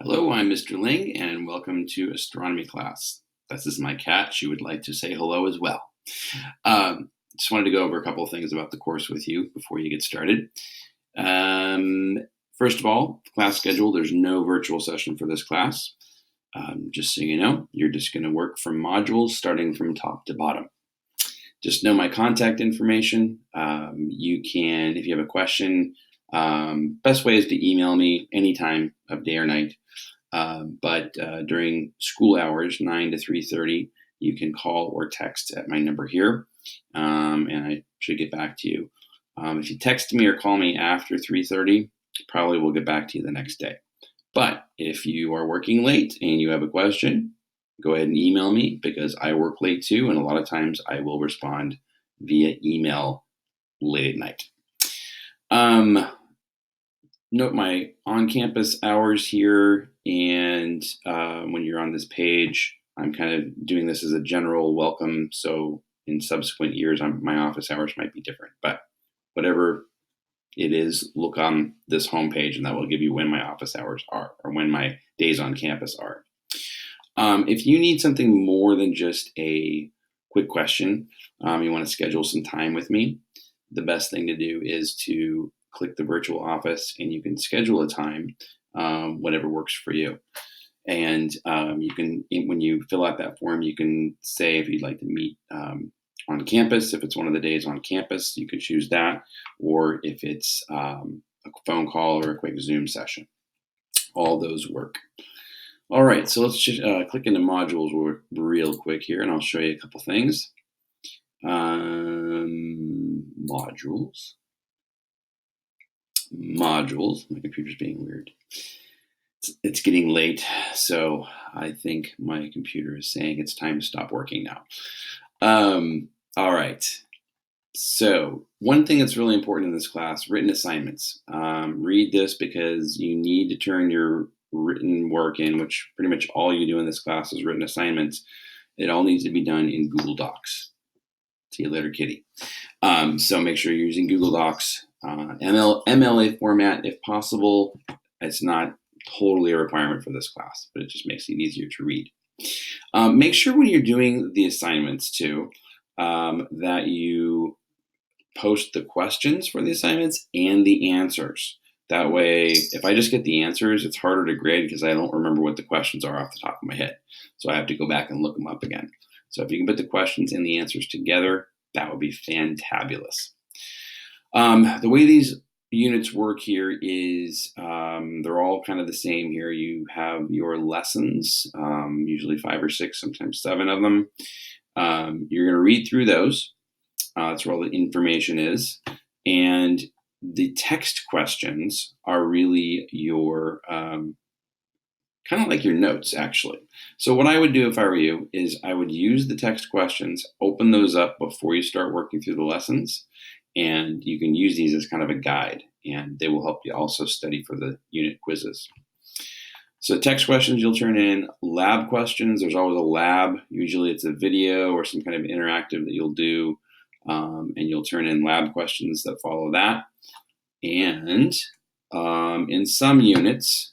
Hello, I'm Mr. Ling, and welcome to astronomy class. This is my cat. She would like to say hello as well. Just wanted to go over a couple of things about the course with you before you get started. Um, First of all, class schedule, there's no virtual session for this class. Just so you know, you're just going to work from modules starting from top to bottom. Just know my contact information. You can, if you have a question, best way is to email me anytime of day or night. But during school hours, 9 to 3:30, you can call or text at my number here, and I should get back to you. If you text me or call me after 3:30, probably will get back to you the next day. But if you are working late and you have a question, go ahead and email me because I work late too, and a lot of times I will respond via email late at night. Note my on-campus hours here, and when you're on this page, I'm kind of doing this as a general welcome, so in subsequent years, my office hours might be different, but whatever it is, look on this homepage, and that will give you when my office hours are, or when my days on campus are. If you need something more than just a quick question, you want to schedule some time with me, the best thing to do is to click the virtual office and you can schedule a time, whatever works for you. And you can, when you fill out that form, you can say if you'd like to meet on campus. If it's one of the days on campus, you could choose that. Or if it's a phone call or a quick Zoom session, all those work. All right, so let's just click into modules real quick here, and I'll show you a couple things. Modules. My computer's being weird. It's getting late, so I think my computer is saying it's time to stop working now. All right. So one thing that's really important in this class, written assignments. Read this because you need to turn your written work in, which pretty much all you do in this class is written assignments. It all needs to be done in Google Docs. See you later, kitty. So make sure you're using Google Docs, MLA format if possible. It's not totally a requirement for this class, but it just makes it easier to read. Make sure when you're doing the assignments too, that you post the questions for the assignments and the answers. That way, if I just get the answers, it's harder to grade because I don't remember what the questions are off the top of my head. So I have to go back and look them up again. So if you can put the questions and the answers together, that would be fantabulous. The way these units work here is they're all kind of the same here. You have your lessons, usually 5 or 6, sometimes 7 of them. You're going to read through those. That's where all the information is. And the text questions are really your kind of like your notes, actually. So what I would do if I were you is I would use the text questions, open those up before you start working through the lessons, and you can use these as kind of a guide, and they will help you also study for the unit quizzes. So text questions you'll turn in, lab questions, there's always a lab. Usually it's a video or some kind of interactive that you'll do, and you'll turn in lab questions that follow that. And in some units,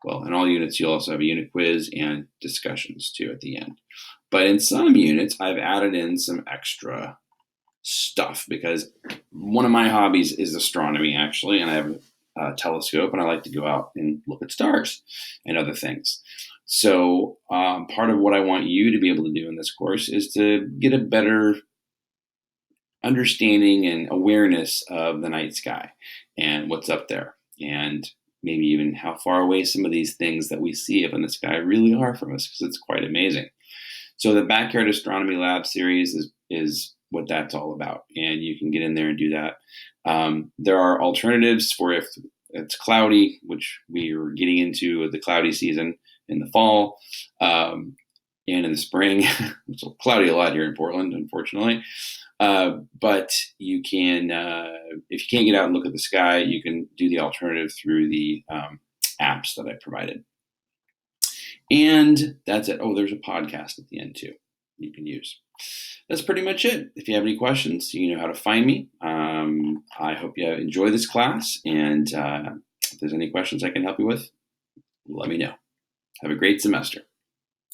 well, in all units, you'll also have a unit quiz and discussions too at the end. But in some units, I've added in some extra stuff because one of my hobbies is astronomy, actually, and I have a telescope and I like to go out and look at stars and other things. So part of what I want you to be able to do in this course is to get a better understanding and awareness of the night sky and what's up there, and maybe even how far away some of these things that we see up in the sky really are from us, because it's quite amazing. So the Backyard Astronomy Lab series is what that's all about, and you can get in there and do that. There are alternatives for if it's cloudy, which we are getting into the cloudy season in the fall and in the spring. It's cloudy a lot here in Portland, unfortunately. But you can, if you can't get out and look at the sky, you can do the alternative through the apps that I provided. And that's it. Oh, there's a podcast at the end too you can use. That's pretty much it. If you have any questions, you know how to find me. I hope you enjoy this class, and if there's any questions I can help you with, let me know. Have a great semester.